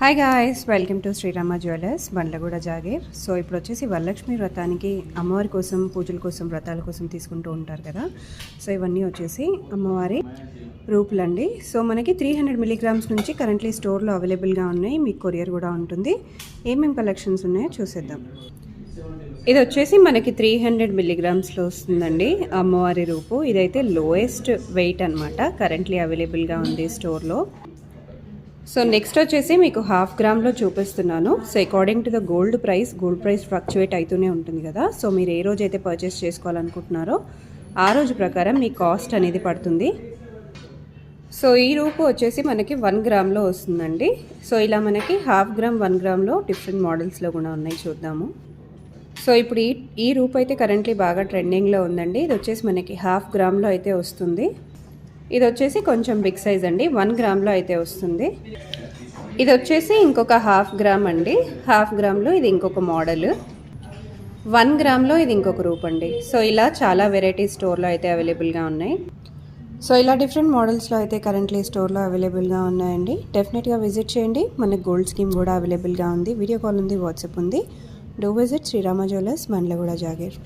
Hi guys, welcome to Srirama jewellers Bandlaguda Jagir. So ఇప్పుడు వచ్చేసి వరలక్ష్మి వ్రతానికి అమ్మవారి కోసం పూజల కోసం వ్రతాల కోసం తీసుకుంటూ ఉంటారు కదా. సో ఇవన్నీ వచ్చేసి అమ్మవారి రూపులండి. సో మనకి 300 మిలీగ్రామ్స్ నుంచి కరెంట్లీ స్టోర్లో అవైలబుల్గా ఉన్నాయి. మీకు కొరియర్ కూడా ఉంటుంది. ఏమేమి కలెక్షన్స్ ఉన్నాయో చూసేద్దాం. ఇది వచ్చేసి మనకి 300 మిలీగ్రామ్స్లో వస్తుందండి అమ్మవారి రూపు. ఇదైతే లోయెస్ట్ వెయిట్ అనమాట, కరెంట్లీ అవైలబుల్గా ఉంది స్టోర్లో. సో నెక్స్ట్ వచ్చేసి మీకు 1/2 గ్రామ్లో చూపిస్తున్నాను. So according to the gold price fluctuate అవుతూనే ఉంటుంది కదా. సో మీరు ఏ రోజు అయితే పర్చేస్ చేసుకోవాలనుకుంటున్నారో ఆ రోజు ప్రకారం మీ కాస్ట్ అనేది పడుతుంది. సో ఈ రూపు వచ్చేసి మనకి 1 గ్రామ్లో వస్తుందండి. సో ఇలా మనకి 1/2 గ్రామ్ 1 గ్రామ్లో డిఫరెంట్ మోడల్స్లో కూడా ఉన్నాయి, చూద్దాము. సో ఇప్పుడు ఈ రూపు అయితే కరెంట్లీ బాగా ట్రెండింగ్లో ఉందండి. ఇది వచ్చేసి మనకి 1/2 గ్రామ్లో అయితే వస్తుంది. ఇది వచ్చేసి కొంచెం బిగ్ సైజ్ అండి, 1 గ్రామ్లో అయితే వస్తుంది. ఇది వచ్చేసి ఇంకొక 1/2 గ్రామ్ అండి. 1/2 గ్రామ్లో ఇది ఇంకొక మోడల్, 1 గ్రామ్లో ఇది ఇంకొక రూప్ అండి. సో ఇలా చాలా వెరైటీ స్టోర్లో అయితే అవైలబుల్గా ఉన్నాయి. సో ఇలా డిఫరెంట్ మోడల్స్లో అయితే కరెంట్లీ స్టోర్లో అవైలబుల్గా ఉన్నాయండి. డెఫినెట్గా విజిట్ చేయండి. మనకు గోల్డ్ స్కీమ్ కూడా అవైలబుల్గా ఉంది. వీడియో కాల్ ఉంది, వాట్సాప్ ఉంది. Do visit Srirama jewellers Bandlaguda jagir.